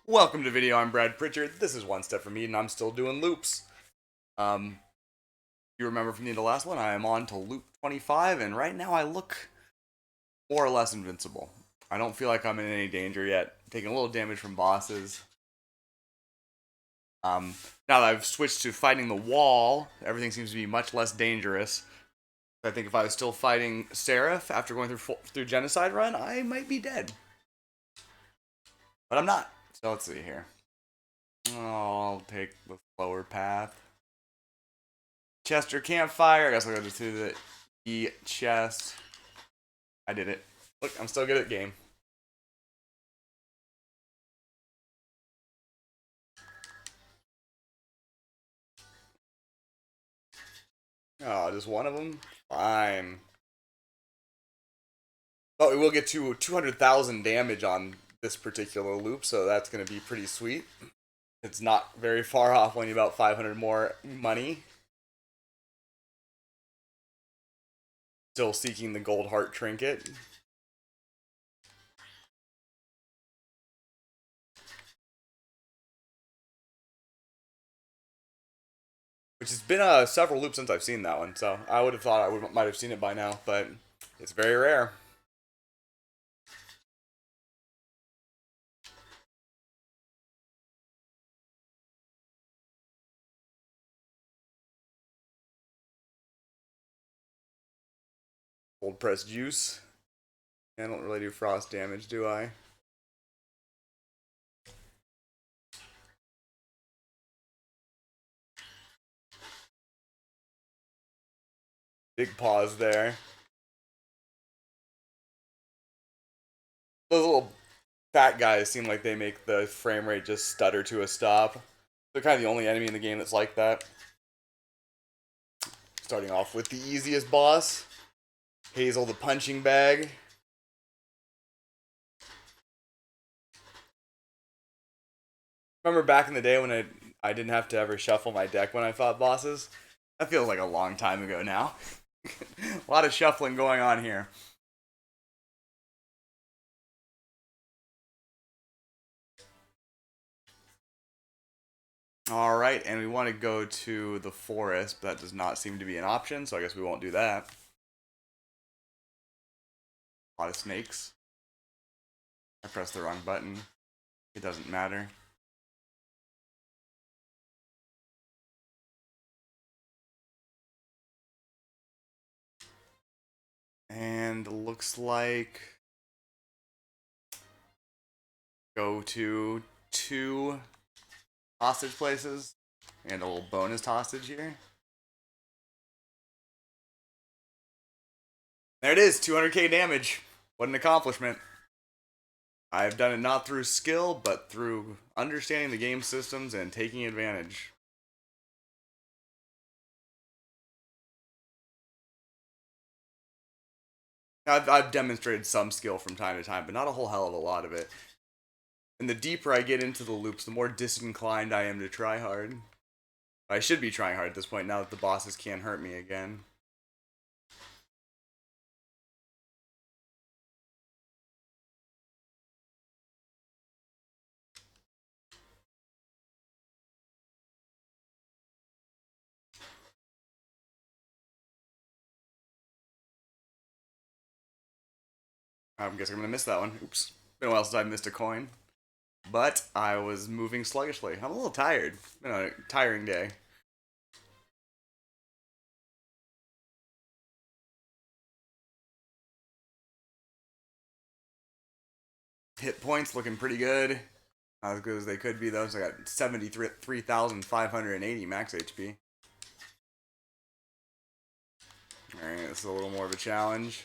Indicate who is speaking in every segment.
Speaker 1: Welcome to video. I'm Brad Pritchard. This is One Step From Me, and I'm still doing loops. You remember from the last one, I am on to loop 25, and right now I look more or less invincible. I don't feel like I'm in any danger yet. Taking a little damage from bosses. Now that I've switched to fighting the wall, everything seems to be much less dangerous. I think if I was still fighting Seraph after going through Genocide Run, I might be dead. But I'm not. So let's see here. I'll take the slower path. Chester campfire. I guess I'll go to the chest. I did it. Look, I'm still good at game. Oh, just one of them? Fine. But we will get to 200,000 damage on this particular loop, so that's going to be pretty sweet. It's not very far off, only about 500 more money. Still seeking the gold heart trinket. Which has been several loops since I've seen that one, so I would have thought might have seen it by now, but it's very rare. Cold pressed juice. I don't really do frost damage, do I? Big pause there. Those little fat guys seem like they make the frame rate just stutter to a stop. They're kind of the only enemy in the game that's like that. Starting off with the easiest boss, Hazel the punching bag. Remember back in the day when I didn't have to ever shuffle my deck when I fought bosses? That feels like a long time ago now. A lot of shuffling going on here. Alright, and we want to go to the forest, but that does not seem to be an option, so I guess we won't do that. A lot of snakes. I pressed the wrong button. It doesn't matter. And looks like go to 2 hostage places and a little bonus hostage here. There it is, 200k damage. What an accomplishment. I've done it not through skill, but through understanding the game systems and taking advantage. I've demonstrated some skill from time to time, but not a whole hell of a lot of it. And the deeper I get into the loops, the more disinclined I am to try hard. I should be trying hard at this point now that the bosses can't hurt me again. I guess I'm gonna miss that one. Oops. Been a while since I missed a coin. But I was moving sluggishly. I'm a little tired. It's been a tiring day. Hit points looking pretty good. Not as good as they could be, though. So I got 73,580 max HP. Alright, this is a little more of a challenge.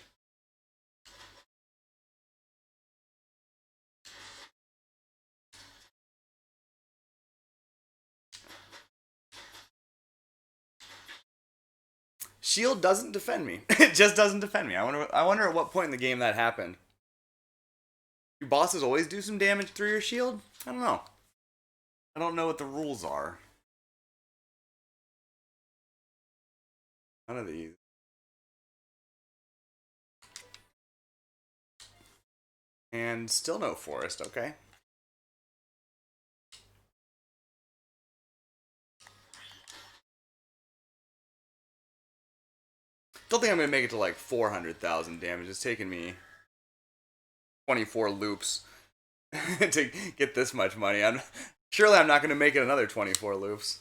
Speaker 1: Shield doesn't defend me. It just doesn't defend me. I wonder at what point in the game that happened. Do bosses always do some damage through your shield? I don't know. I don't know what the rules are. None of these. And still no forest, okay. Still think I'm gonna make it to like 400,000 damage. It's taken me 24 loops to get this much money. Surely I'm not gonna make it another 24 loops.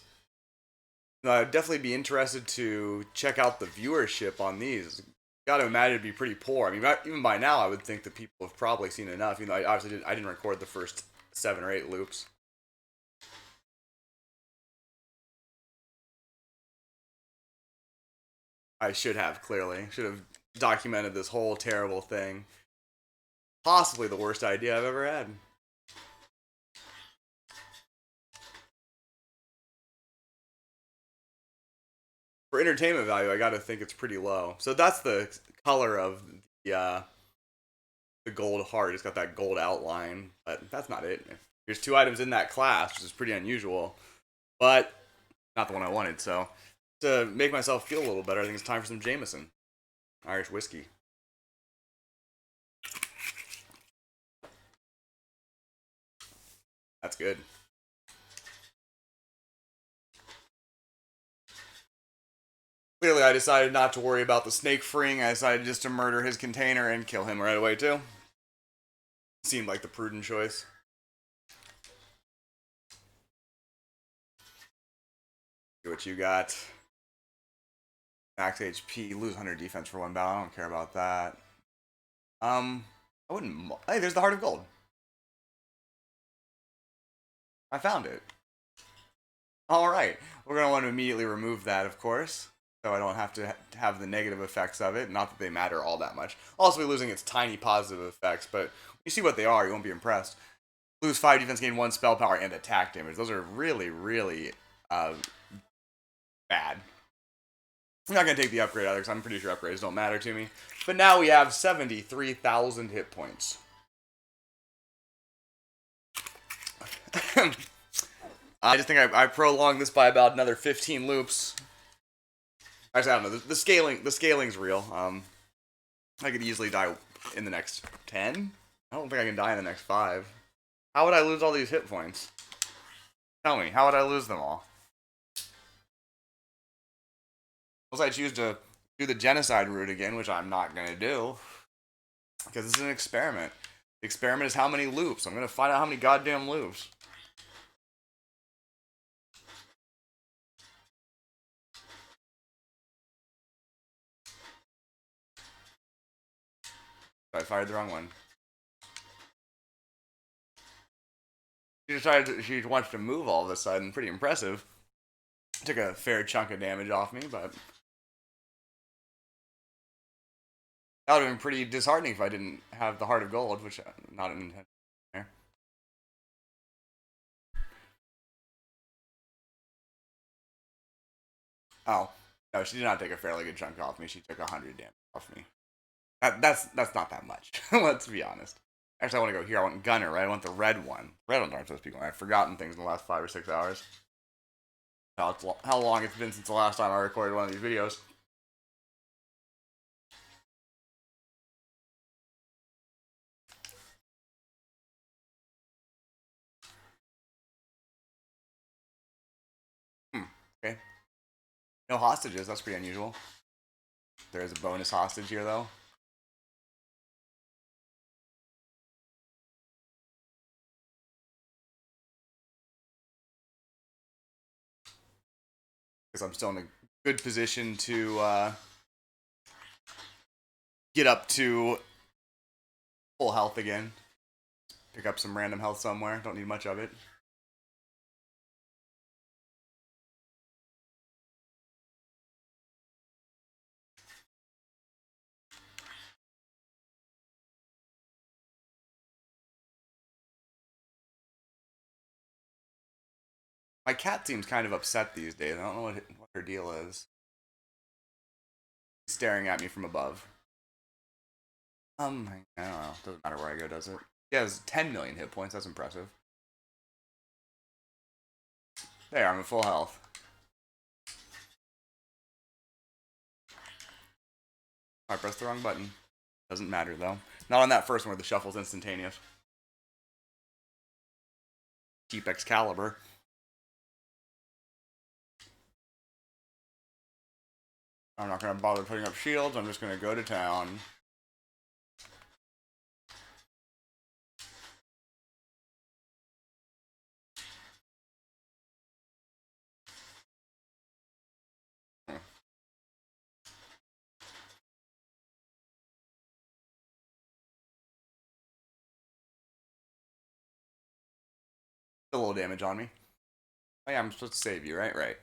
Speaker 1: No, I'd definitely be interested to check out the viewership on these. Gotta imagine it'd be pretty poor. I mean, even by now, I would think that people have probably seen enough. I obviously I didn't record the first 7 or 8 loops. I should have, clearly. Should have documented this whole terrible thing. Possibly the worst idea I've ever had. For entertainment value, I gotta think it's pretty low. So that's the color of the gold heart. It's got that gold outline, but that's not it. There's 2 items in that class, which is pretty unusual, but not the one I wanted. So to make myself feel a little better, I think it's time for some Jameson, Irish whiskey. That's good. Clearly, I decided not to worry about the snake freeing. I decided just to murder his container and kill him right away, too. Seemed like the prudent choice. See what you got. Max HP, lose 100 defense for 1 battle. I don't care about that. I wouldn't. Hey, there's the Heart of Gold. I found it. Alright. We're going to want to immediately remove that, of course. So I don't have to have the negative effects of it. Not that they matter all that much. Also, losing its tiny positive effects, but you see what they are, you won't be impressed. Lose 5 defense, gain 1 spell power, and attack damage. Those are really, really bad. I'm not going to take the upgrade either, because I'm pretty sure upgrades don't matter to me. But now we have 73,000 hit points. I just think I prolonged this by about another 15 loops. Actually, I don't know. The scaling's real. I could easily die in the next 10. I don't think I can die in the next 5. How would I lose all these hit points? Tell me, how would I lose them all? Unless I choose to do the genocide route again, which I'm not going to do. Because this is an experiment. The experiment is how many loops. I'm going to find out how many goddamn loops. I fired the wrong one. She decided she wants to move all of a sudden. Pretty impressive. Took a fair chunk of damage off me, but that would have been pretty disheartening if I didn't have the Heart of Gold, which not an intention there. Oh, no, she did not take a fairly good chunk off me. She took 100 damage off me. That's not that much. Let's be honest. Actually, I want to go here. I want Gunner, right? I want the red one. Red ones aren't supposed to be going. I've forgotten things in the last 5 or 6 hours. How long it's been since the last time I recorded one of these videos. Okay. No hostages. That's pretty unusual. There is a bonus hostage here, though. Because I'm still in a good position to get up to full health again. Pick up some random health somewhere. Don't need much of it. My cat seems kind of upset these days. I don't know what her deal is. She's staring at me from above. I don't know. Doesn't matter where I go, does it? He has 10 million hit points. That's impressive. There, I'm at full health. I pressed the wrong button. Doesn't matter, though. Not on that first one where the shuffle's instantaneous. Cheap Excalibur. I'm not going to bother putting up shields. I'm just going to go to town. A little damage on me. Oh yeah, I'm supposed to save you, right? Right.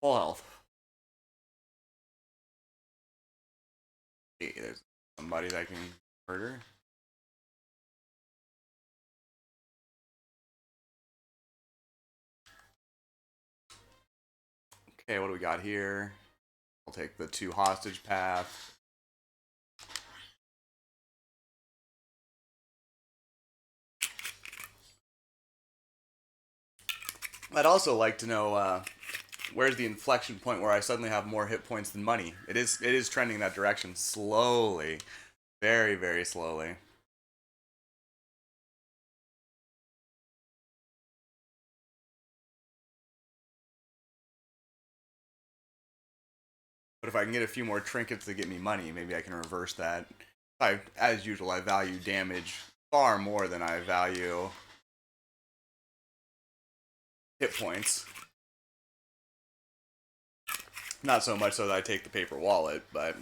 Speaker 1: Full health. Hey, there's somebody that I can murder. Okay, what do we got here? I'll take the 2 hostage path. I'd also like to know where's the inflection point where I suddenly have more hit points than money. It is trending that direction slowly, very very slowly. But if I can get a few more trinkets to get me money, maybe I can reverse that. As usual, I value damage far more than I value hit points. Not so much so that I take the paper wallet, but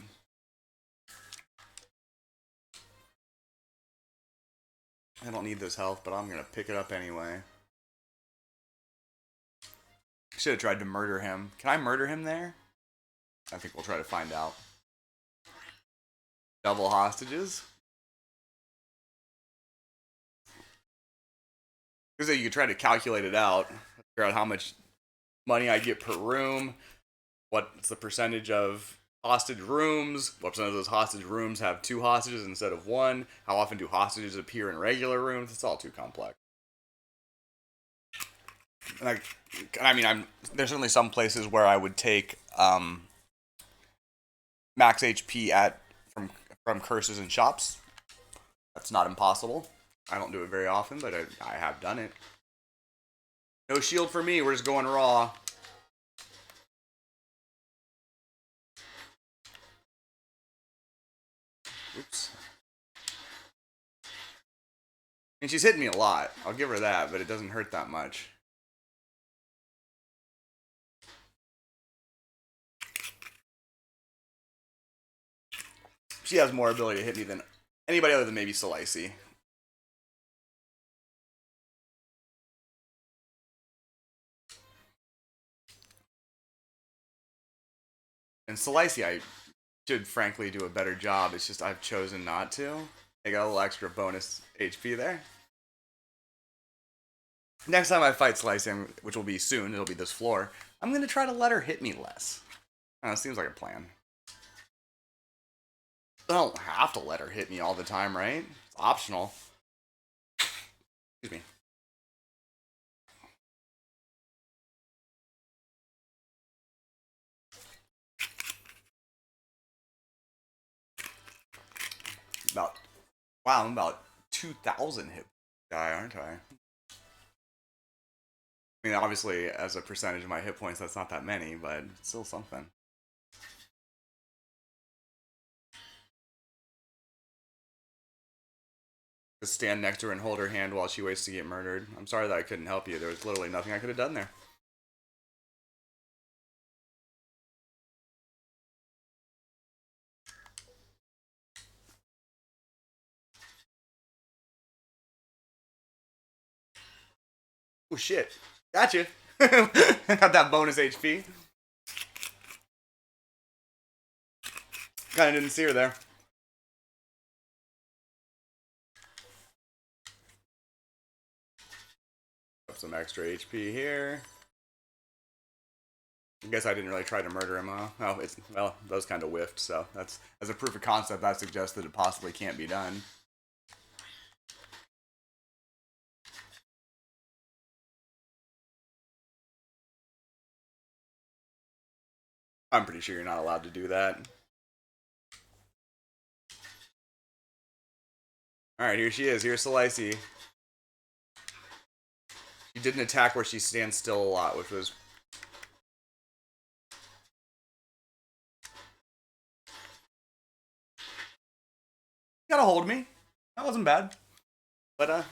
Speaker 1: I don't need this health, but I'm gonna pick it up anyway. Should have tried to murder him. Can I murder him there? I think we'll try to find out. Double hostages? Because you could try to calculate it out, figure out how much money I get per room, what's the percentage of hostage rooms, what percent of those hostage rooms have 2 hostages instead of 1, how often do hostages appear in regular rooms. It's all too complex. And I mean, there's certainly some places where I would take max HP from curses and shops. That's not impossible. I don't do it very often, but I have done it. No shield for me. We're just going raw. Oops. And she's hitting me a lot. I'll give her that, but it doesn't hurt that much. She has more ability to hit me than anybody other than maybe Slicey. And Slicey, I should frankly do a better job. It's just I've chosen not to. I got a little extra bonus HP there. Next time I fight Slicey, which will be soon, it'll be this floor, I'm going to try to let her hit me less. Seems like a plan. I don't have to let her hit me all the time, right? It's optional. Excuse me. Wow, I'm about 2,000 hit guy, aren't I? I mean, obviously, as a percentage of my hit points, that's not that many, but it's still something. Just stand next to her and hold her hand while she waits to get murdered. I'm sorry that I couldn't help you. There was literally nothing I could have done there. Oh shit. Gotcha. Got that bonus HP. Kinda didn't see her there. Got some extra HP here. I guess I didn't really try to murder him, huh? Well, those kind of whiffed, so that's, as a proof of concept, that suggests that it possibly can't be done. I'm pretty sure you're not allowed to do that. Alright, here she is. Here's Slicey. She didn't attack where she stands still a lot, which was Gotta hold me. That wasn't bad. But,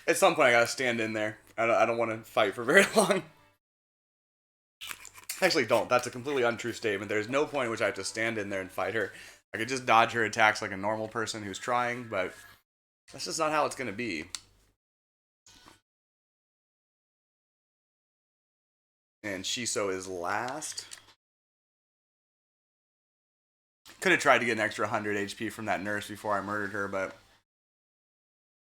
Speaker 1: at some point I gotta stand in there. I don't want to fight for very long. Actually, don't. That's a completely untrue statement. There's no point in which I have to stand in there and fight her. I could just dodge her attacks like a normal person who's trying, but that's just not how it's gonna be. And Shiso is last. Could have tried to get an extra 100 HP from that nurse before I murdered her, but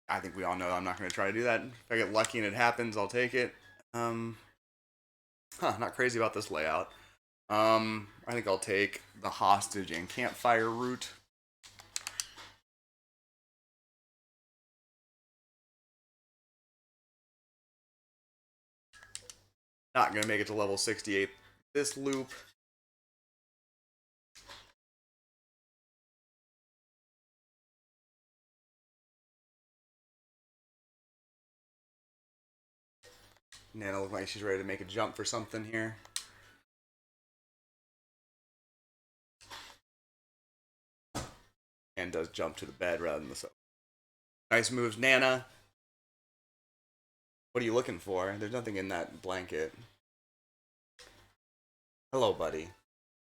Speaker 1: I think we all know I'm not going to try to do that. If I get lucky and it happens, I'll take it. Not crazy about this layout. I think I'll take the hostage and campfire route. Not going to make it to level 68 this loop. Nana looks like she's ready to make a jump for something here. And does jump to the bed rather than the sofa. Nice moves, Nana. What are you looking for? There's nothing in that blanket. Hello, buddy.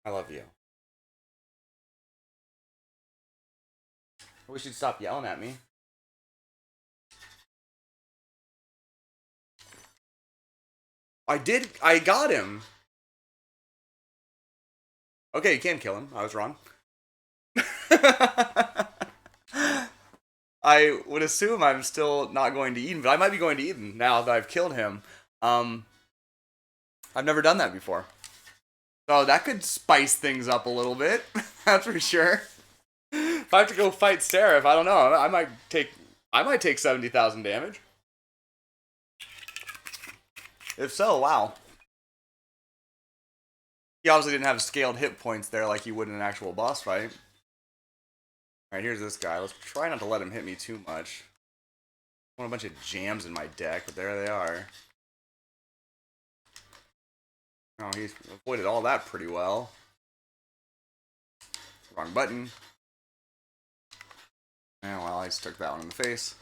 Speaker 1: I love you. I wish you'd stop yelling at me. I got him. Okay, you can kill him. I was wrong. I would assume I'm still not going to Eden, but I might be going to Eden now that I've killed him. I've never done that before. So that could spice things up a little bit. That's for sure. If I have to go fight Seraph, I don't know. I might take 70,000 damage. If so, wow. He obviously didn't have scaled hit points there like you would in an actual boss fight. Alright, here's this guy. Let's try not to let him hit me too much. I want a bunch of jams in my deck, but there they are. Oh, he's avoided all that pretty well. Wrong button. Oh, well, I just took that one in the face.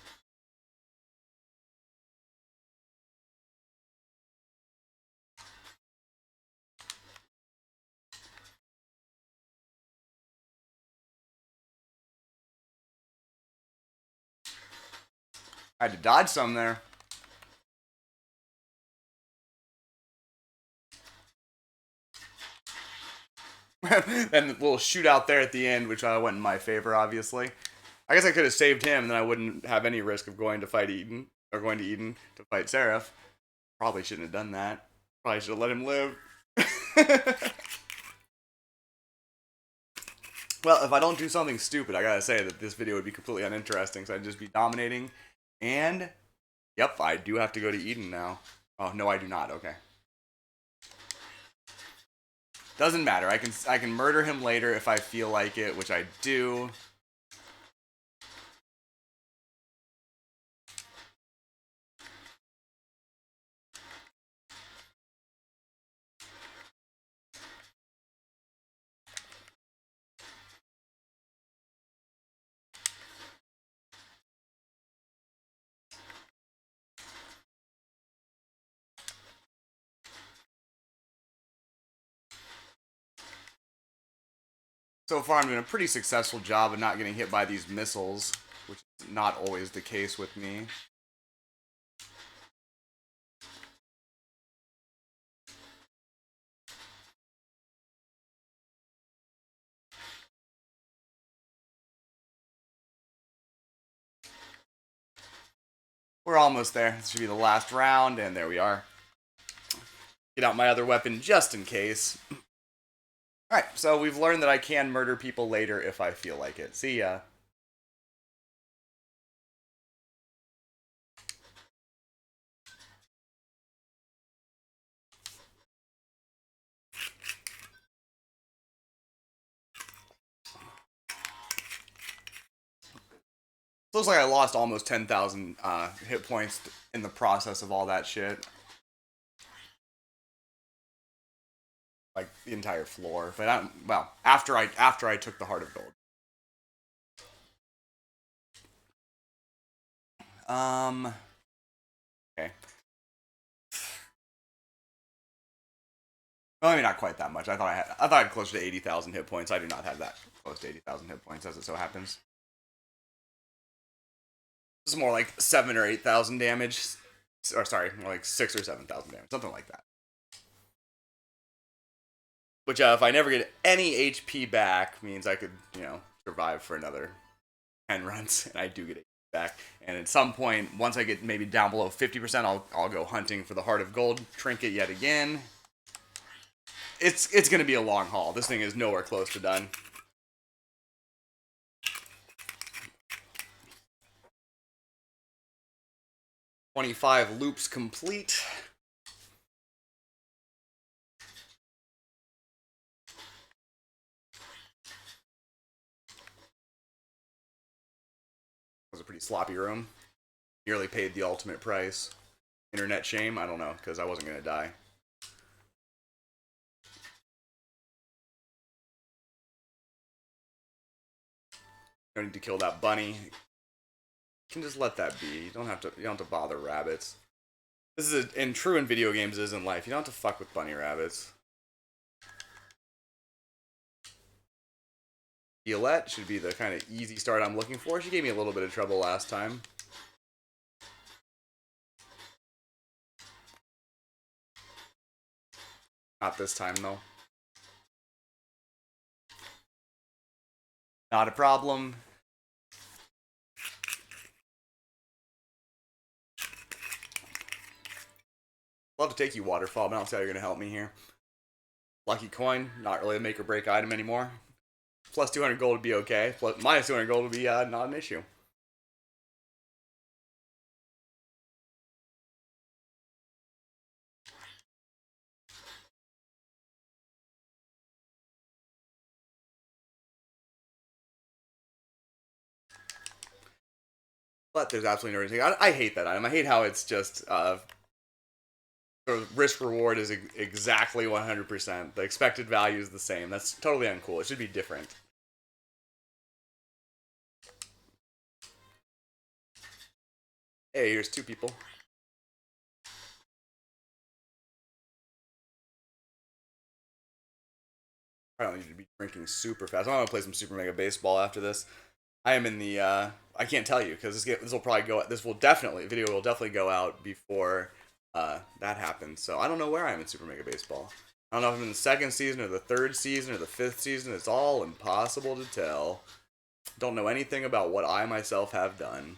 Speaker 1: I had to dodge some there. And the little shootout there at the end, which went in my favor, obviously. I guess I could have saved him, and then I wouldn't have any risk of going to fight Eden, or going to Eden to fight Seraph. Probably shouldn't have done that. Probably should have let him live. Well, if I don't do something stupid, I gotta say that this video would be completely uninteresting, so I'd just be dominating. And, yep, I do have to go to Eden now. Oh, no, I do not. Okay. Doesn't matter. I can murder him later if I feel like it, which I do. So far, I'm doing a pretty successful job of not getting hit by these missiles, which is not always the case with me. We're almost there. This should be the last round, and there we are. Get out my other weapon just in case. Alright, so we've learned that I can murder people later if I feel like it. See ya. Looks like I lost almost 10,000 hit points in the process of all that shit. Like the entire floor. But well, after I took the Heart of Gold. Okay. Well, maybe not quite that much. I thought I had closer to 80,000 hit points. I do not have that close to 80,000 hit points, as it so happens. This is more like 7 or 8,000 damage. Or sorry, more like 6 or 7,000 damage, something like that. Which, if I never get any HP back, means I could, survive for another 10 runs, and I do get HP back. And at some point, once I get maybe down below 50%, I'll go hunting for the Heart of Gold trinket yet again. It's going to be a long haul. This thing is nowhere close to done. "25 loops complete." It was a pretty sloppy room. Nearly paid the ultimate price. Internet shame? I don't know, because I wasn't going to die. Don't need to kill that bunny. You can just let that be. You don't have to bother rabbits. This is true in video games as in life. You don't have to fuck with bunny rabbits. Violette should be the kind of easy start I'm looking for. She gave me a little bit of trouble last time. Not this time, though. Not a problem. Love to take you, Waterfall, but I don't see how you're going to help me here. Lucky coin, not really a make or break item anymore. Plus 200 gold would be okay. Minus 200 gold would be not an issue. But there's absolutely no reason. I hate that item. I hate how it's just the risk reward is exactly 100%. The expected value is the same. That's totally uncool. It should be different. Hey, here's 2 people. I don't need to be drinking super fast. I'm gonna play some Super Mega Baseball after this. I am in the. I can't tell you because this will probably go. This will definitely video will definitely go out before that happens. So I don't know where I am in Super Mega Baseball. I don't know if I'm in the 2nd season or the 3rd season or the 5th season. It's all impossible to tell. Don't know anything about what I myself have done.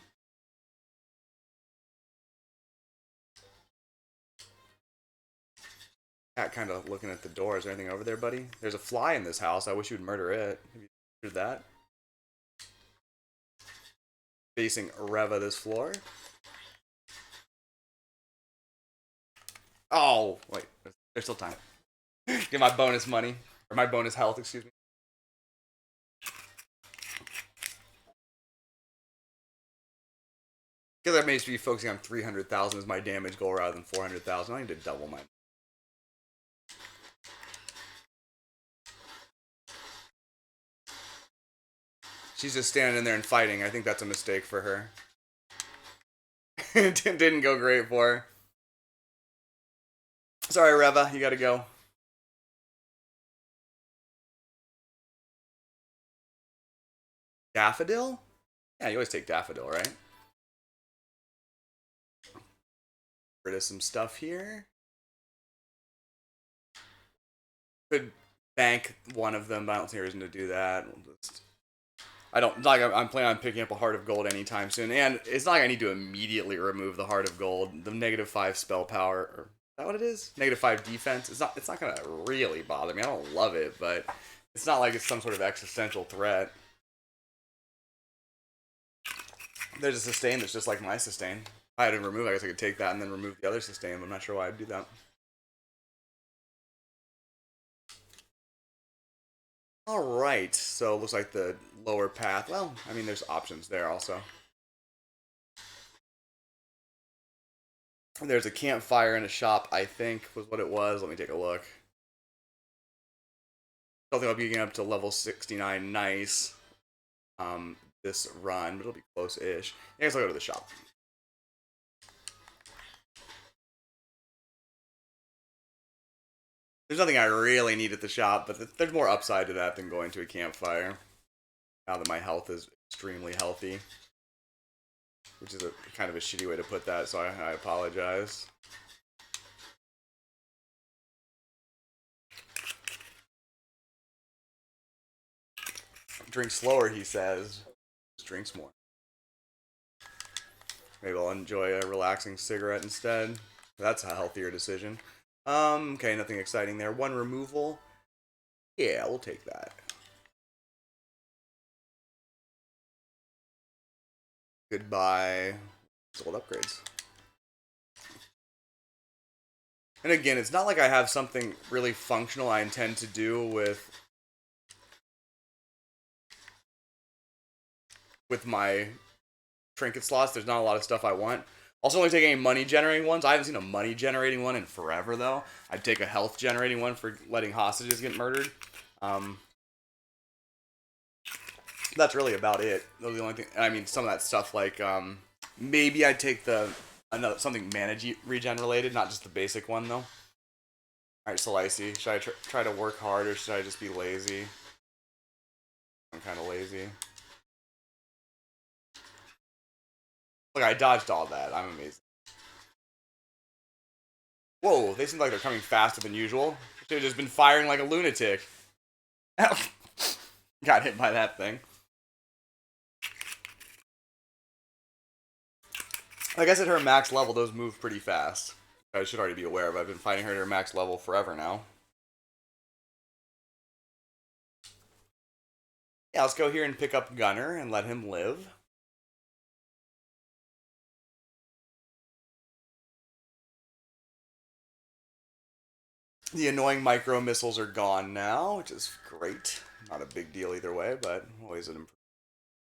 Speaker 1: Cat kind of looking at the door. Is there anything over there, buddy? There's a fly in this house. I wish you would murder it. Have you considered that? Facing Reva this floor. Oh, wait. There's still time. Get my bonus money. Or my bonus health, excuse me. Because I may be focusing on 300,000 as my damage goal rather than 400,000. I need to double my. She's just standing in there and fighting. I think that's a mistake for her. It didn't go great for her. Sorry, Reva. You gotta go. Daffodil? Yeah, you always take Daffodil, right? Get rid of some stuff here. Could bank one of them, but I don't see a reason to do that. We'll just. I'm planning on picking up a Heart of Gold anytime soon, and it's not like I need to immediately remove the Heart of Gold. The -5 spell power, or is that what it is? -5 defense. It's not gonna really bother me. I don't love it, but it's not like it's some sort of existential threat. There's a sustain that's just like my sustain. If I had to remove, I guess I could take that and then remove the other sustain, but I'm not sure why I'd do that. Alright, so it looks like the lower path. Well, I mean, there's options there also. There's a campfire in a shop, I think, was what it was. Let me take a look. I don't think I'll be getting up to level 69 nice this run, but it'll be close-ish. I guess I'll go to the shop. There's nothing I really need at the shop, but there's more upside to that than going to a campfire. Now that my health is extremely healthy, which is a kind of a shitty way to put that, so I apologize. Drink slower, he says. Just drinks more. Maybe I'll enjoy a relaxing cigarette instead. That's a healthier decision. Okay, nothing exciting there. One removal. Yeah, we'll take that. Goodbye. Sold upgrades. And again, it's not like I have something really functional I intend to do with my trinket slots. There's not a lot of stuff I want. Also, only taking any money generating ones. I haven't seen a money generating one in forever, though. I'd take a health generating one for letting hostages get murdered. That's really about it. Those are the only thing. I mean, some of that stuff like maybe I'd take something mana regen related, not just the basic one though. All right, Slicey. Should I try to work hard or should I just be lazy? I'm kind of lazy. Look, I dodged all that. I'm amazing. Whoa, they seem like they're coming faster than usual. Should have just been firing like a lunatic. Got hit by that thing. I guess at her max level, those move pretty fast. I should already be aware of. I've been fighting her at her max level forever now. Yeah, let's go here and pick up Gunner and let him live. The annoying micro missiles are gone now, which is great. Not a big deal either way, but always an improvement.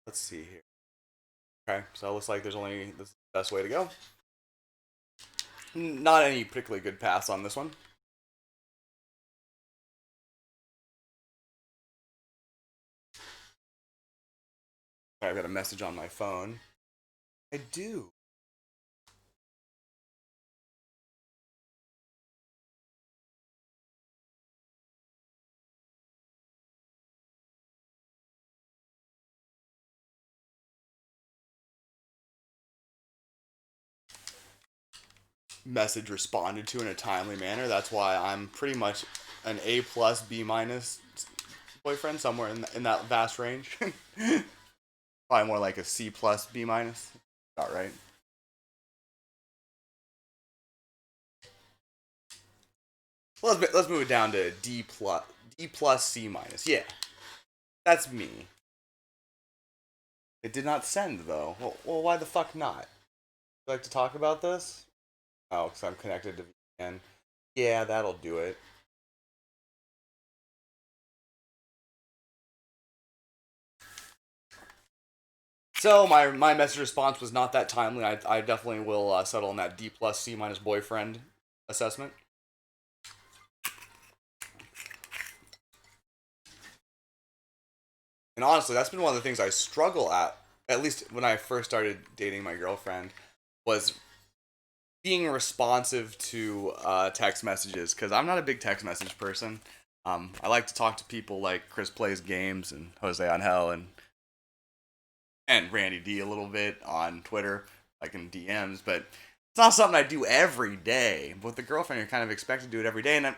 Speaker 1: Let's see here. Okay, so it looks like there's only the best way to go. Not any particularly good paths on this one. Okay, I've got a message on my phone. I do. Message responded to in a timely manner. That's why I'm pretty much an A plus B minus boyfriend, somewhere in that vast range. Probably more like a C plus B minus. All right. Well, let's move it down to D plus C minus. Yeah, that's me. It did not send though. Well, why the fuck not? Would you like to talk about this? Oh, because I'm connected to VPN. Yeah, that'll do it. So my message response was not that timely. I definitely will settle on that D plus C minus boyfriend assessment. And honestly, that's been one of the things I struggle at least when I first started dating my girlfriend, was being responsive to text messages, because I'm not a big text message person. I like to talk to people like Chris Plays Games and Jose Angel and Randy D a little bit on Twitter, like in DMs, but it's not something I do every day. But with the girlfriend, you're kind of expected to do it every day, and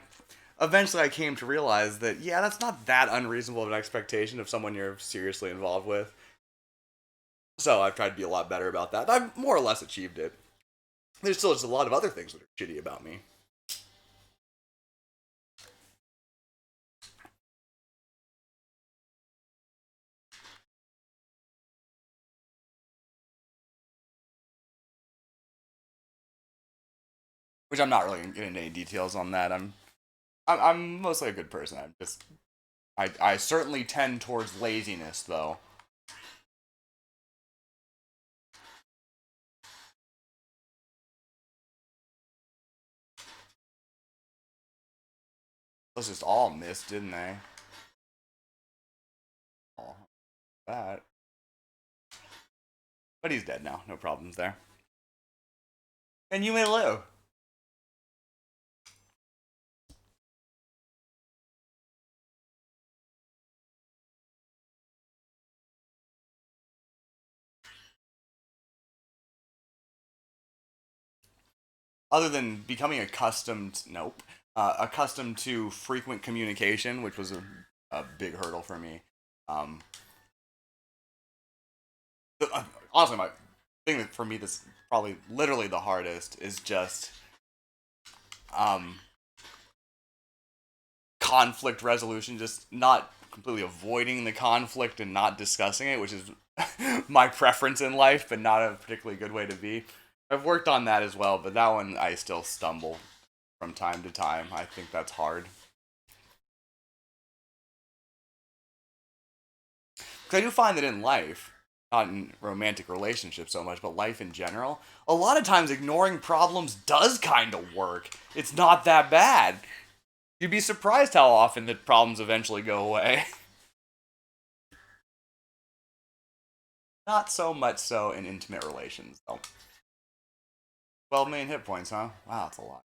Speaker 1: eventually I came to realize that, yeah, that's not that unreasonable of an expectation of someone you're seriously involved with. So I've tried to be a lot better about that. I've more or less achieved it. There's still just a lot of other things that are shitty about me. Which I'm not really getting into any details on that. I'm mostly a good person. I certainly tend towards laziness though. Those just all missed, didn't they? Oh, that. But he's dead now. No problems there. And you may live. other than becoming accustomed, nope, accustomed to frequent communication, which was a big hurdle for me. Um, Honestly, my thing that for me that's probably literally the hardest is just um, conflict resolution, just not completely avoiding the conflict and not discussing it, which is my preference in life, but not a particularly good way to be. I've worked on that as well, but that one I still stumble from time to time. I think that's hard. Because I do find that in life, not in romantic relationships so much, but life in general, a lot of times ignoring problems does kind of work. It's not that bad. You'd be surprised how often the problems eventually go away. Not so much so in intimate relations, though. 12 million hit points, huh? Wow, that's a lot.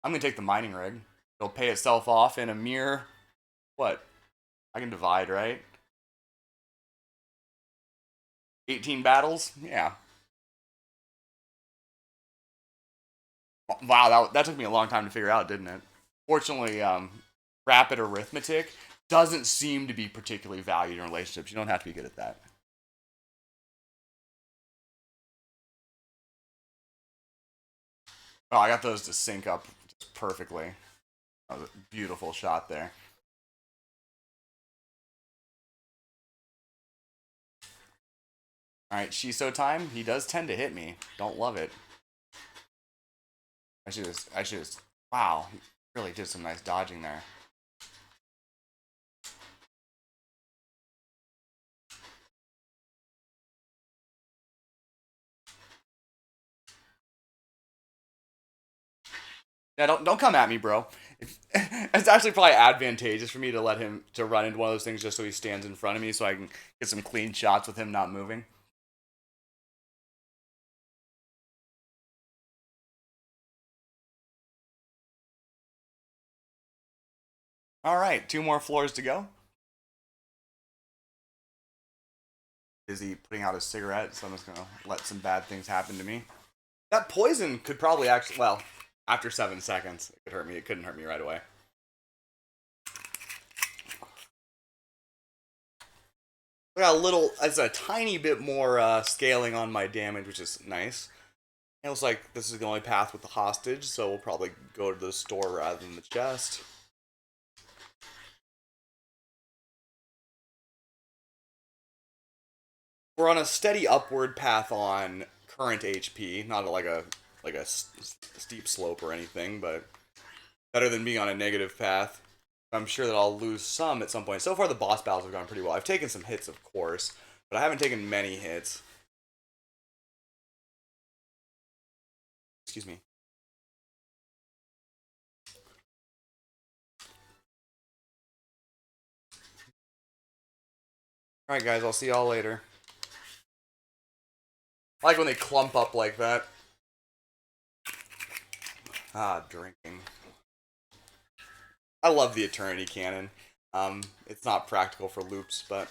Speaker 1: I'm gonna take the mining rig. It'll pay itself off in a mere. What? I can divide, right? 18 battles? Yeah. Wow, that took me a long time to figure out, didn't it? Fortunately, rapid arithmetic doesn't seem to be particularly valued in relationships. You don't have to be good at that. Oh, I got those to sync up just perfectly. That was a beautiful shot there. All right, Shiso time. He does tend to hit me. Don't love it. I should just. Wow, he really did some nice dodging there. Yeah, don't come at me, bro. It's actually probably advantageous for me to let him to run into one of those things just so he stands in front of me, so I can get some clean shots with him not moving. All right, two more floors to go. Busy putting out a cigarette, so I'm just gonna let some bad things happen to me. That poison could probably actually, well, after 7 seconds, it could hurt me. It couldn't hurt me right away. I got a little, it's a tiny bit more scaling on my damage, which is nice. It looks like this is the only path with the hostage, so we'll probably go to the store rather than the chest. We're on a steady upward path on current HP, not like a steep slope or anything, but better than being on a negative path. I'm sure that I'll lose some at some point. So far, the boss battles have gone pretty well. I've taken some hits, of course, but I haven't taken many hits. Excuse me. Alright, guys, I'll see y'all later. I like when they clump up like that. Ah, drinking. I love the Eternity Cannon. It's not practical for loops, but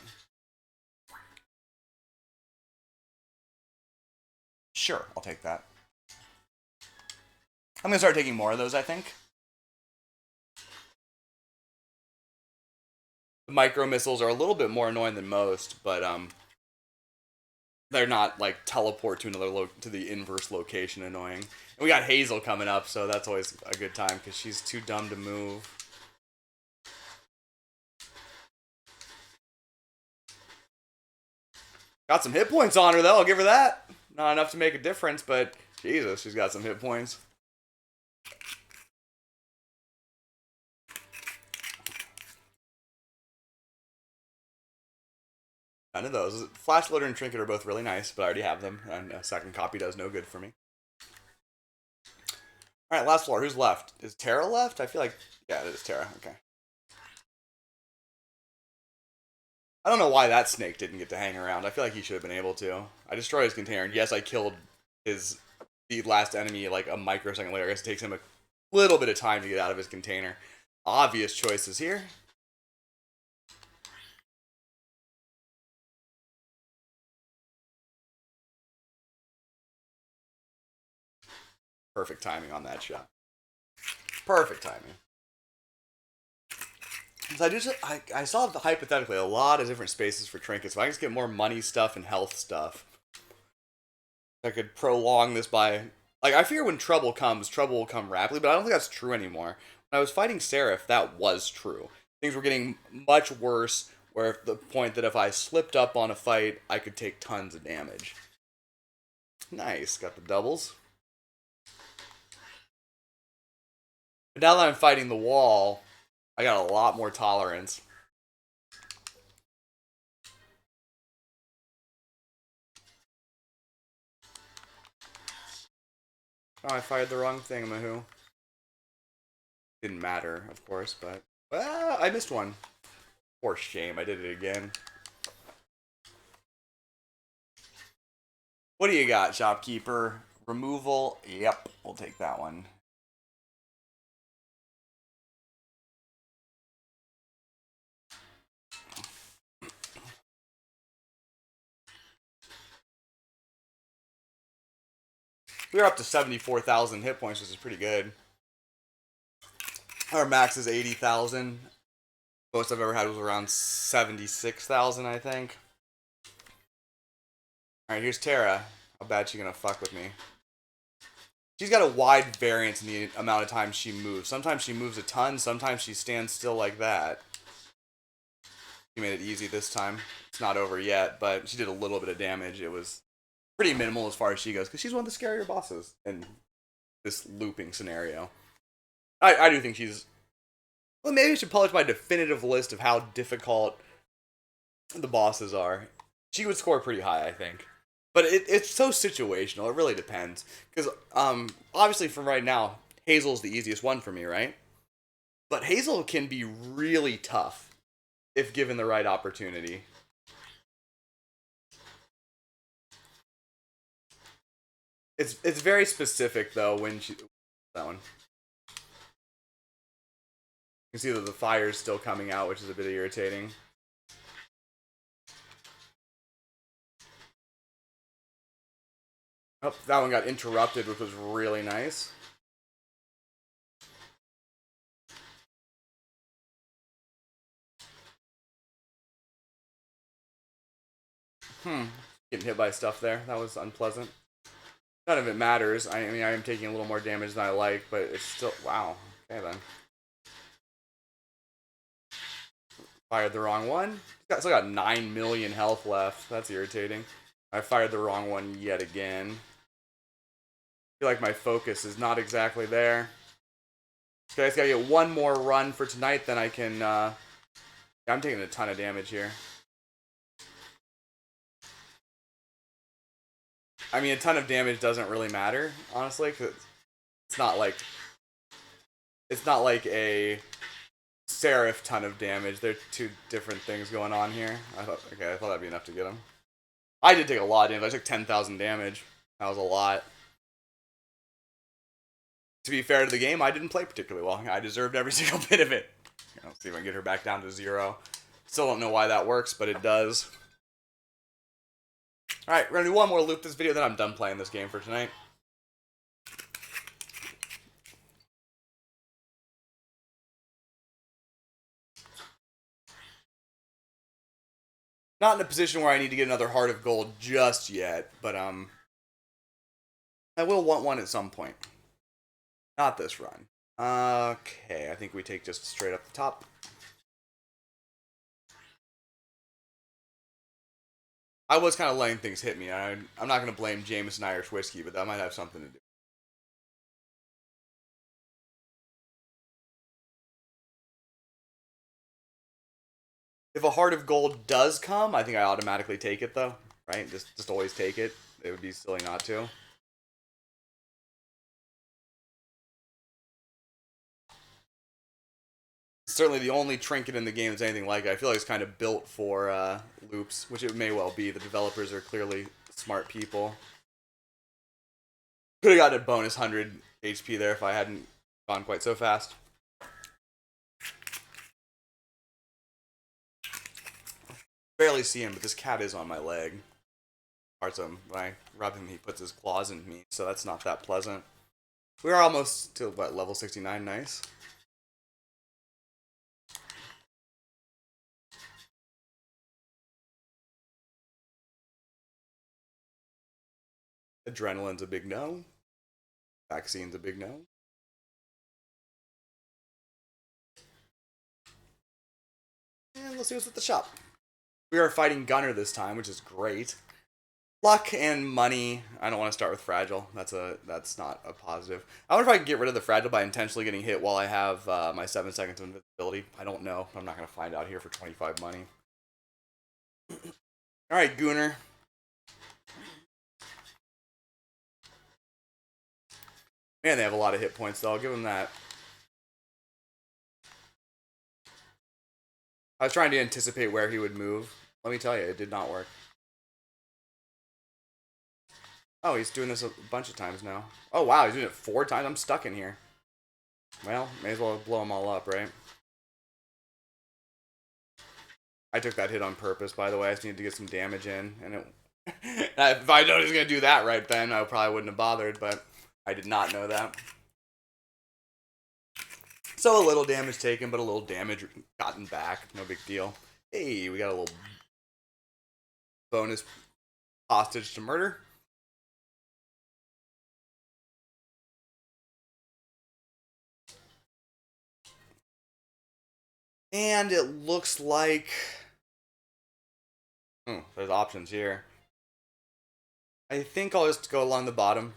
Speaker 1: sure, I'll take that. I'm gonna start taking more of those, I think. The micro missiles are a little bit more annoying than most, but they're not like teleport to another to the inverse location annoying. And we got Hazel coming up, so that's always a good time because she's too dumb to move. Got some hit points on her though. I'll give her that. Not enough to make a difference, but Jesus, she's got some hit points. None of those. Flash Loader and Trinket are both really nice, but I already have them, and a second copy does no good for me. Alright, last floor. Who's left? Is Terra left? I feel like... Yeah, it is Terra. Okay. I don't know why that snake didn't get to hang around. I feel like he should have been able to. I destroyed his container, and yes, I killed the last enemy like a microsecond later. I guess it takes him a little bit of time to get out of his container. Obvious choices here. Perfect timing on that shot. Perfect timing. So I saw hypothetically a lot of different spaces for trinkets. If I can just get more money stuff and health stuff, I could prolong this by, like, I fear when trouble comes, trouble will come rapidly, but I don't think that's true anymore. When I was fighting Seraph, that was true. Things were getting much worse, where the point that if I slipped up on a fight, I could take tons of damage. Nice, got the doubles. But now that I'm fighting the wall, I got a lot more tolerance. Oh, I fired the wrong thing, Mahoo. Didn't matter, of course, but... Well, I missed one. Poor shame, I did it again. What do you got, shopkeeper? Removal? Yep, we'll take that one. We're up to 74,000 hit points, which is pretty good. Our max is 80,000. Most I've ever had was around 76,000, I think. Alright, here's Terra. How bad she gonna fuck with me? She's got a wide variance in the amount of time she moves. Sometimes she moves a ton, sometimes she stands still like that. She made it easy this time. It's not over yet, but she did a little bit of damage. It was pretty minimal as far as she goes, because she's one of the scarier bosses in this looping scenario. I do think she's... Well, maybe I should publish my definitive list of how difficult the bosses are. She would score pretty high, I think. But it's so situational. It really depends. Because, obviously, from right now, Hazel's the easiest one for me, right? But Hazel can be really tough if given the right opportunity. It's very specific, though, when she... That one. You can see that the fire's still coming out, which is a bit irritating. Oh, that one got interrupted, which was really nice. Getting hit by stuff there. That was unpleasant. None of it matters. I mean, I am taking a little more damage than I like, but it's still... Wow. Okay, then. Fired the wrong one. Still got 9 million health left. That's irritating. I fired the wrong one yet again. I feel like my focus is not exactly there. Okay, I just gotta get one more run for tonight, then I can... I'm taking a ton of damage here. I mean, a ton of damage doesn't really matter, honestly, because it's not like... It's not like a... Seraph ton of damage. There are two different things going on here. I thought that'd be enough to get him. I did take a lot of damage. I took 10,000 damage. That was a lot. To be fair to the game, I didn't play particularly well. I deserved every single bit of it. Let's see if I can get her back down to 0. Still don't know why that works, but it does. Alright, we're gonna do one more loop this video, then I'm done playing this game for tonight. Not in a position where I need to get another Heart of Gold just yet, but I will want one at some point. Not this run. Okay, I think we take just straight up the top. I was kind of letting things hit me. I'm not going to blame Jameson Irish Whiskey, but that might have something to do. If a Heart of Gold does come, I think I automatically take it, though. Right? Just always take it. It would be silly not to. It's certainly the only trinket in the game that's anything like it. I feel like it's kind of built for loops, which it may well be. The developers are clearly smart people. Could have gotten a bonus 100 HP there if I hadn't gone quite so fast. Barely see him, but this cat is on my leg. Parts of him. When I rub him, he puts his claws in me, so that's not that pleasant. We're almost to, what, level 69, nice. Adrenaline's a big no. Vaccine's a big no. And let's see what's at the shop. We are fighting Gunner this time, which is great. Luck and money. I don't want to start with fragile. That's not a positive. I wonder if I can get rid of the fragile by intentionally getting hit while I have my 7 seconds of invisibility. I don't know. I'm not gonna find out here for 25 money. All right, Gunner. Man, they have a lot of hit points though. I'll give them that. I was trying to anticipate where he would move. Let me tell you, it did not work. Oh, he's doing this a bunch of times now. Oh, wow, he's doing it 4 times? I'm stuck in here. Well, may as well blow them all up, right? I took that hit on purpose, by the way. I just needed to get some damage in. And it, if I known he was going to do that right then, I probably wouldn't have bothered, but I did not know that. So a little damage taken, but a little damage gotten back. No big deal. Hey, we got a little bonus hostage to murder. And it looks like... there's options here. I think I'll just go along the bottom.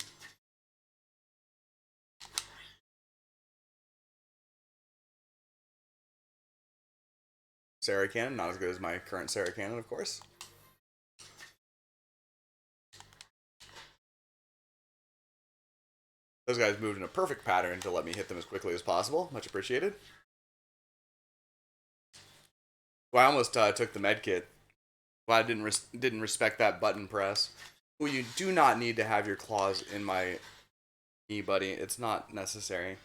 Speaker 1: Sarah Cannon, not as good as my current Sarah Cannon, of course. Those guys moved in a perfect pattern to let me hit them as quickly as possible. Much appreciated. Well, I almost took the med kit. Well, I didn't respect that button press. Well, you do not need to have your claws in my knee, buddy. It's not necessary.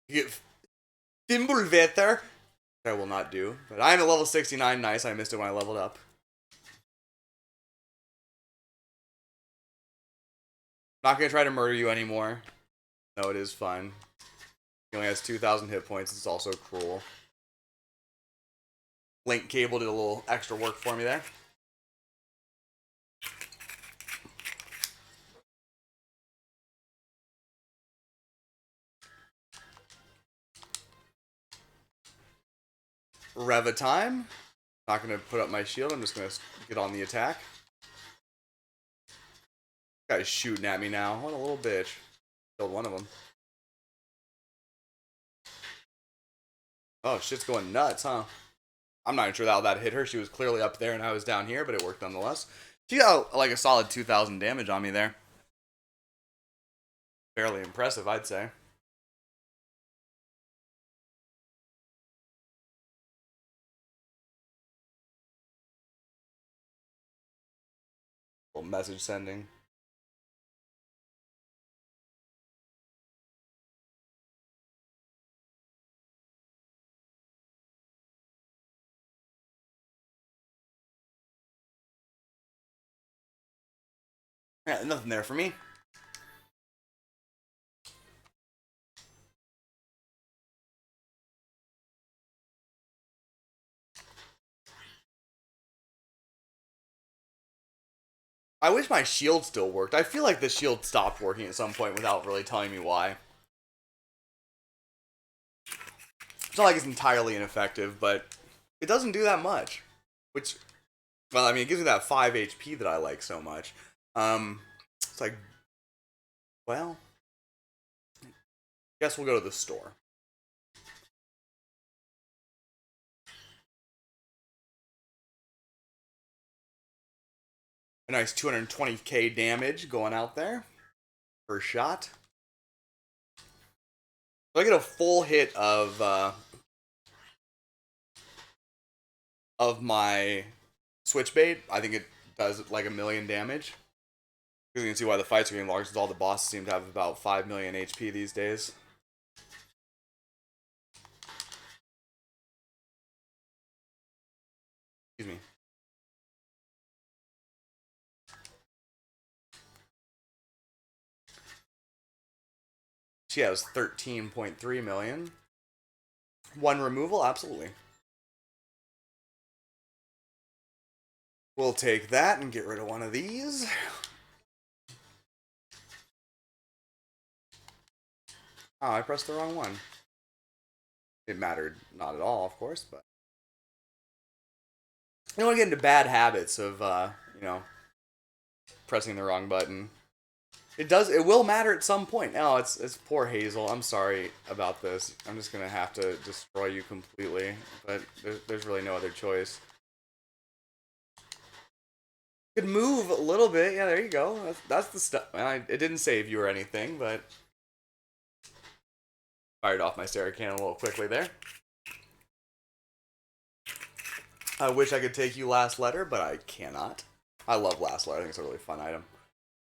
Speaker 1: You get Thimblevetter. I will not do. But I am at level 69. Nice. I missed it when I leveled up. Not going to try to murder you anymore. No, it is fun. He only has 2,000 hit points. It's also cruel. Link Cable did a little extra work for me there. Reva time. Not going to put up my shield. I'm just going to get on the attack. Guy's shooting at me now. What a little bitch. Killed one of them. Oh, shit's going nuts, huh? I'm not even sure how that hit her. She was clearly up there and I was down here, but it worked nonetheless. She got like a solid 2,000 damage on me there. Fairly impressive, I'd say. Little message sending. Yeah, nothing there for me. I wish my shield still worked. I feel like the shield stopped working at some point without really telling me why. It's not like it's entirely ineffective, but it doesn't do that much. Which, well, I mean, it gives me that 5 HP that I like so much. It's like, well, guess we'll go to the store. A nice 220k damage going out there. First shot. So I get a full hit of my switchbait. I think it does like 1,000,000 damage. You can see why the fights are getting large, since all the bosses seem to have about 5 million HP these days. Excuse me. She has 13.3 million. One removal, absolutely. We'll take that and get rid of one of these. Oh, I pressed the wrong one. It mattered not at all, of course, but you don't want to get into bad habits of, pressing the wrong button. It will matter at some point. No, it's poor Hazel. I'm sorry about this. I'm just gonna have to destroy you completely, but there's really no other choice. Could move a little bit. Yeah, there you go. That's the stuff. It didn't save you or anything, but fired off my Sarah cannon a little quickly there. I wish I could take you last letter, but I cannot. I love last letter. I think it's a really fun item.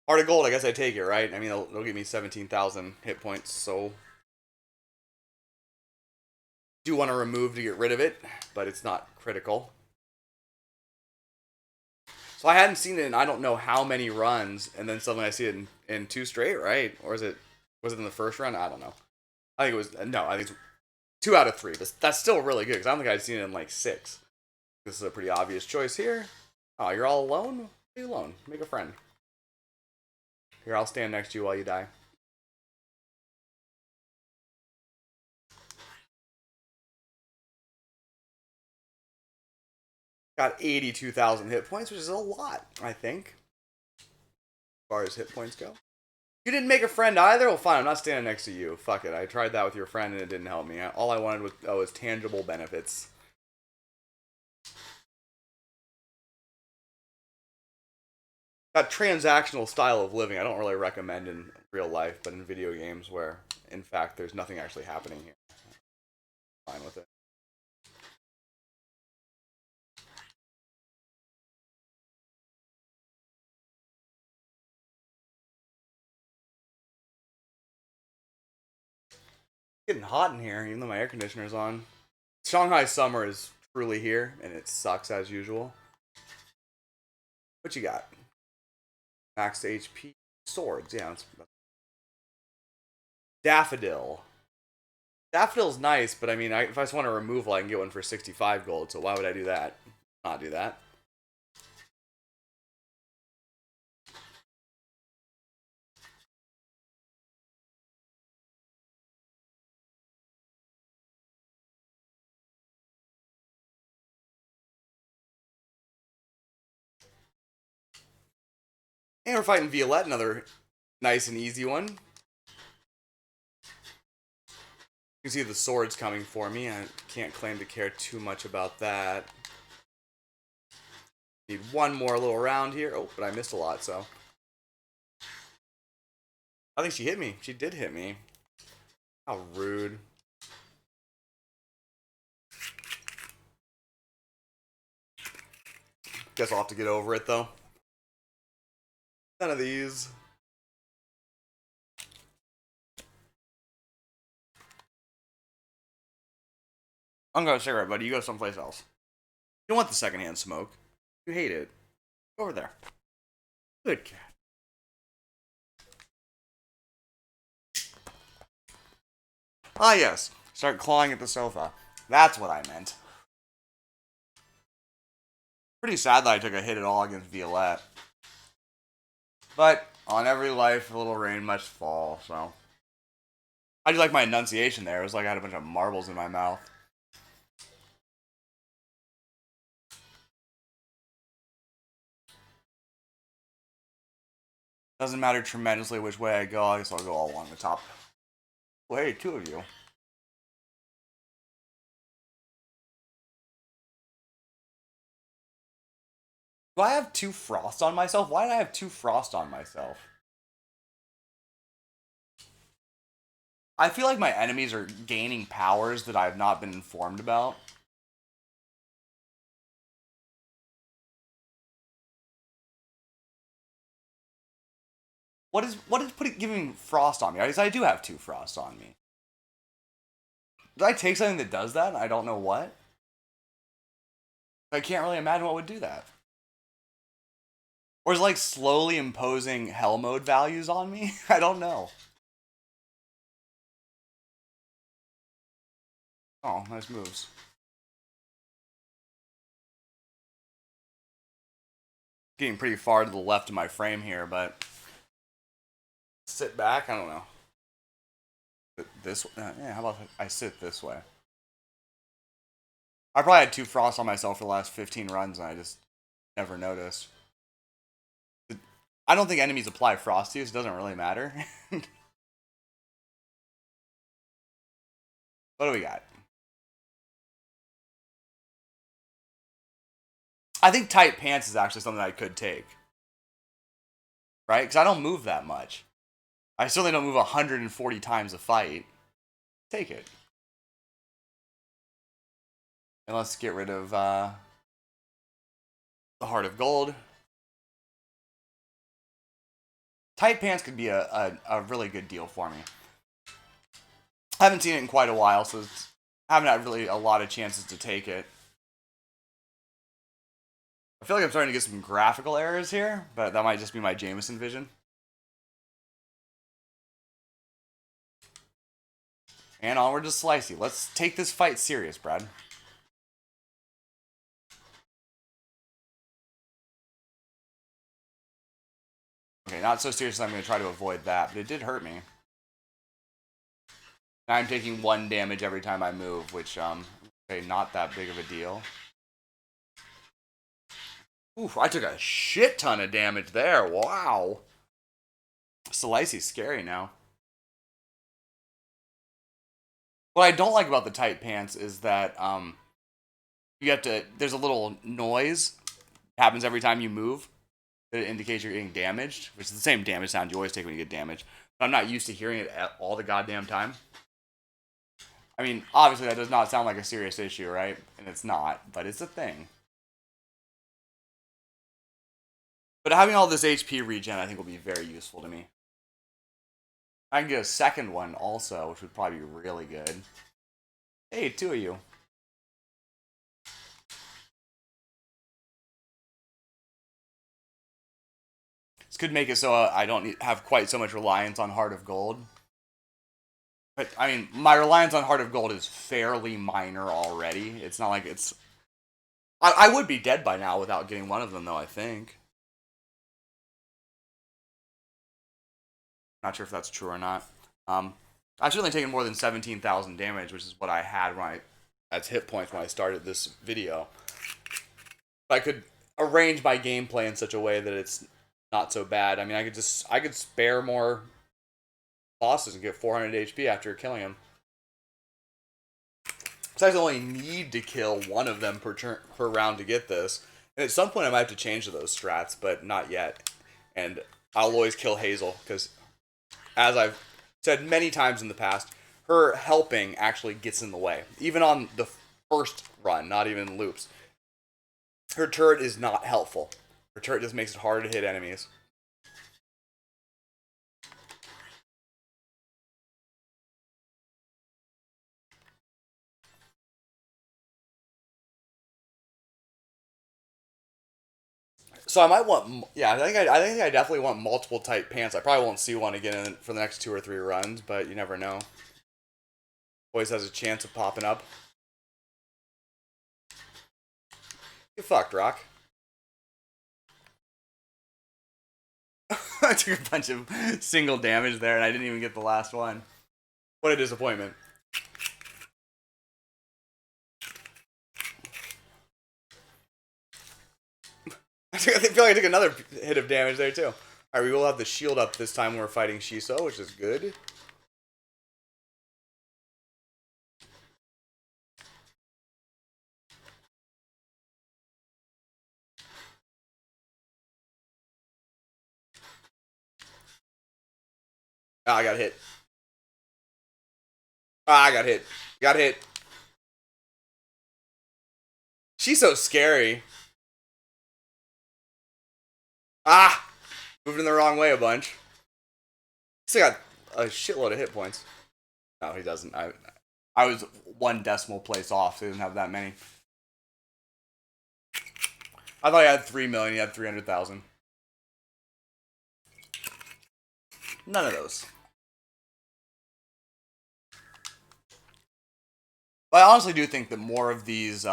Speaker 1: Heart of Gold, I guess I take it, right? I mean, they'll give me 17,000 hit points, so do want to remove to get rid of it, but it's not critical. So I hadn't seen it in I don't know how many runs, and then suddenly I see it in two straight, right? Or was it in the first run? I don't know. I think it was, no, I think it's 2 out of 3. That's still really good, because I don't think I'd seen it in like 6. This is a pretty obvious choice here. Oh, you're all alone? Leave alone. Make a friend. Here, I'll stand next to you while you die. Got 82,000 hit points, which is a lot, I think. As far as hit points go. You didn't make a friend either? Well, fine, I'm not standing next to you. Fuck it. I tried that with your friend and it didn't help me. All I wanted was tangible benefits. That transactional style of living I don't really recommend in real life, but in video games where, in fact, there's nothing actually happening here. I'm fine with it. It's getting hot in here, even though my air conditioner's on. Shanghai summer is truly here, and it sucks as usual. What you got? Max HP swords, yeah. Daffodil. Daffodil's nice, but I mean, if I just want a removal, I can get one for 65 gold, so why would I do that? Not do that. And we're fighting Violette, another nice and easy one. You can see the swords coming for me. I can't claim to care too much about that. Need one more little round here. Oh, but I missed a lot, so. I think she hit me. She did hit me. How rude. Guess I'll have to get over it, though. None of these. I'm going to cigarette, buddy. You go someplace else. You don't want the secondhand smoke. You hate it. Go over there. Good cat. Ah, yes. Start clawing at the sofa. That's what I meant. Pretty sad that I took a hit at all against Violette. But on every life, a little rain must fall, so. I do like my enunciation there. It was like I had a bunch of marbles in my mouth. Doesn't matter tremendously which way I go. I guess I'll go all along the top. Well, hey, 2 of you. Do I have 2 frost on myself? Why did I have 2 frost on myself? I feel like my enemies are gaining powers that I have not been informed about. What is giving frost on me? I do have 2 frost on me. Did I take something that does that? I don't know what. I can't really imagine what would do that. Or is it like slowly imposing hell mode values on me? I don't know. Oh, nice moves. Getting pretty far to the left of my frame here, but sit back. I don't know. This, yeah. How about I sit this way? I probably had 2 frosts on myself for the last 15 runs, and I just never noticed. I don't think enemies apply frosties. It doesn't really matter. What do we got? I think tight pants is actually something I could take. Right? Because I don't move that much. I certainly don't move 140 times a fight. Take it. And let's get rid of the Heart of Gold. Tight pants could be a really good deal for me. I haven't seen it in quite a while, so I haven't had really a lot of chances to take it. I feel like I'm starting to get some graphical errors here, but that might just be my Jameson vision. And onward to Slicey. Let's take this fight serious, Brad. Okay, not so serious I'm going to try to avoid that, but it did hurt me. Now I'm taking 1 damage every time I move, which, okay, not that big of a deal. Oof, I took a shit ton of damage there. Wow. Slicey's scary now. What I don't like about the tight pants is that, you have to, there's a little noise happens every time you move that indicates you're getting damaged, which is the same damage sound you always take when you get damaged. But I'm not used to hearing it at all the goddamn time. I mean, obviously that does not sound like a serious issue, right? And it's not, but it's a thing. But having all this HP regen, I think, will be very useful to me. I can get a second one also, which would probably be really good. Hey, 2 of you. This could make it so I don't have quite so much reliance on Heart of Gold. But, I mean, my reliance on Heart of Gold is fairly minor already. It's not like it's... I would be dead by now without getting one of them, though, I think. Not sure if that's true or not. I've certainly taken more than 17,000 damage, which is what I had when as hit points when I started this video. But I could arrange my gameplay in such a way that it's not so bad. I mean, I could spare more bosses and get 400 HP after killing him. Because I only need to kill one of them per round to get this. And at some point I might have to change to those strats, but not yet. And I'll always kill Hazel, because as I've said many times in the past, her helping actually gets in the way. Even on the first run, not even loops. Her turret is not helpful. Her turret just makes it harder to hit enemies. So I might want, yeah, I think I definitely want multiple tight pants. I probably won't see one again for the next 2 or 3 runs, but you never know. Always has a chance of popping up. Get fucked, Rock. I took a bunch of single damage there, and I didn't even get the last one. What a disappointment. I feel like I took another hit of damage there, too. Alright, we will have the shield up this time when we're fighting Shiso, which is good. Ah, I got hit. Ah, I got hit. Got hit. She's so scary. Ah! Moved in the wrong way a bunch. Still got a shitload of hit points. No, he doesn't. I was 1 decimal place off, so he doesn't have that many. I thought he had 3 million, he had 300,000. None of those. I honestly do think that more of these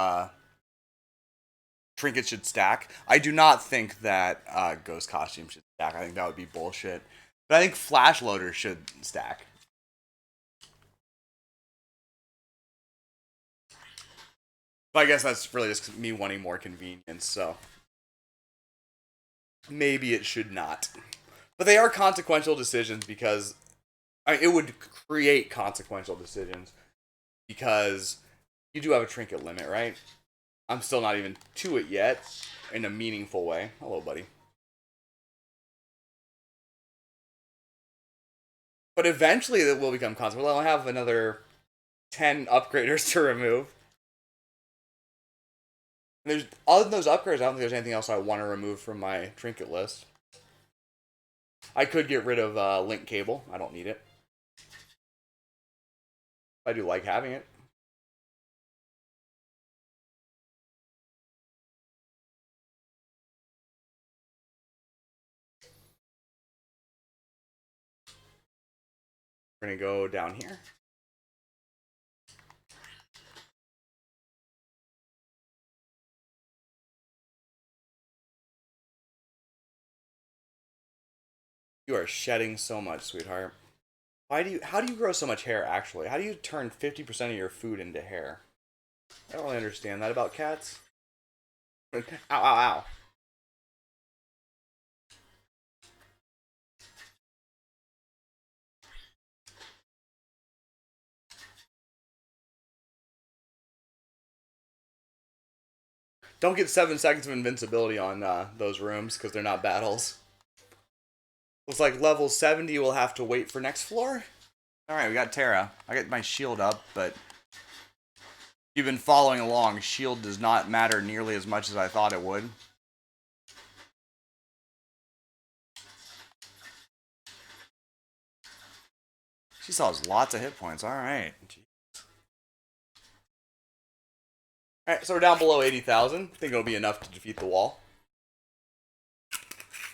Speaker 1: trinkets should stack. I do not think that ghost costumes should stack. I think that would be bullshit. But I think flash loaders should stack. But I guess that's really just me wanting more convenience, so maybe it should not. But they are consequential decisions because it would create consequential decisions because you do have a trinket limit, right? I'm still not even to it yet in a meaningful way. Hello, buddy. But eventually it will become consequential. I'll have another 10 upgraders to remove. There's other than those upgrades, I don't think there's anything else I want to remove from my trinket list. I could get rid of link cable. I don't need it. I do like having it. We're gonna go down here. You are shedding so much, sweetheart. How do you grow so much hair, actually? How do you turn 50% of your food into hair? I don't really understand that about cats. Ow, ow, ow. Don't get 7 seconds of invincibility on those rooms, because they're not battles. Looks like level 70 will have to wait for next floor. Alright, we got Terra. I got my shield up, but if you've been following along, shield does not matter nearly as much as I thought it would. She still has lots of hit points. Alright. Alright, so we're down below 80,000. I think it'll be enough to defeat the wall.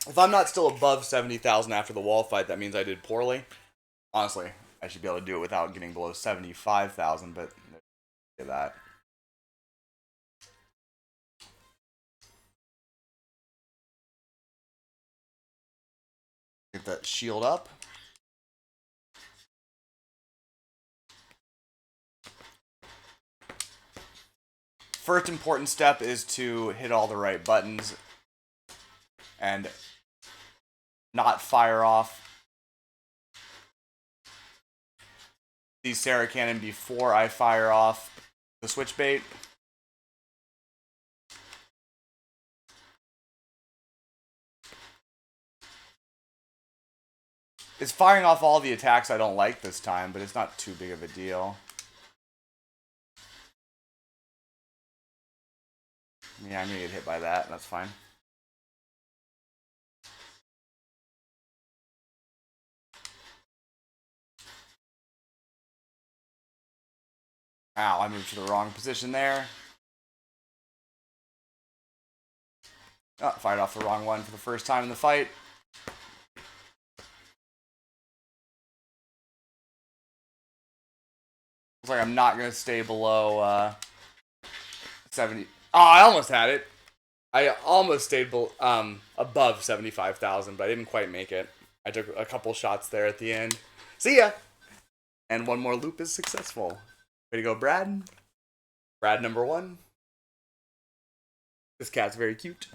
Speaker 1: If I'm not still above 70,000 after the wall fight, that means I did poorly. Honestly, I should be able to do it without getting below 75,000, but look at that. Get that shield up. First important step is to hit all the right buttons and not fire off the Sarah Cannon before I fire off the switch bait. It's firing off all the attacks I don't like this time, but it's not too big of a deal. Yeah, I'm gonna get hit by that. That's fine. Ow, I moved to the wrong position there. Oh, fired off the wrong one for the first time in the fight. Looks like I'm not going to stay below 70. Oh, I almost had it. I almost stayed above 75,000, but I didn't quite make it. I took a couple shots there at the end. See ya! And one more loop is successful. Way to go, Brad. Brad number 1. This cat's very cute.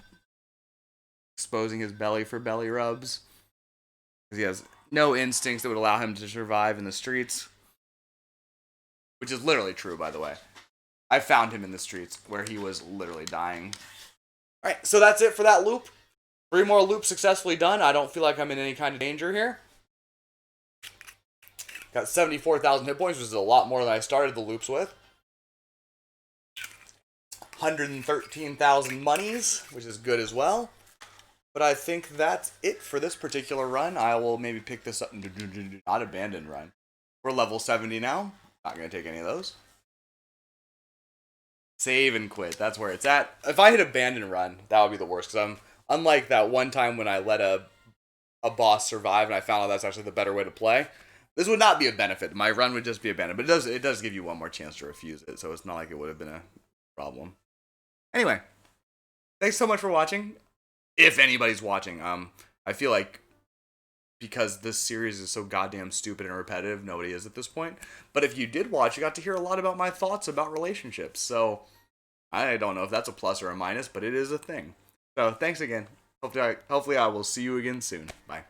Speaker 1: Exposing his belly for belly rubs. Because he has no instincts that would allow him to survive in the streets. Which is literally true, by the way. I found him in the streets where he was literally dying. Alright, so that's it for that loop. 3 more loops successfully done. I don't feel like I'm in any kind of danger here. Got 74,000 hit points, which is a lot more than I started the loops with. 113,000 monies, which is good as well. But I think that's it for this particular run. I will maybe pick this up. Not abandon run. We're level 70 now. Not going to take any of those. Save and quit. That's where it's at. If I hit abandon run, that would be the worst. Because I'm unlike that one time when I let a boss survive and I found out that's actually the better way to play. This would not be a benefit. My run would just be a benefit. But it does give you one more chance to refuse it, so it's not like it would have been a problem. Anyway, thanks so much for watching. If anybody's watching, I feel like because this series is so goddamn stupid and repetitive, nobody is at this point. But if you did watch, you got to hear a lot about my thoughts about relationships. So I don't know if that's a plus or a minus, but it is a thing. So thanks again. Hopefully I will see you again soon. Bye.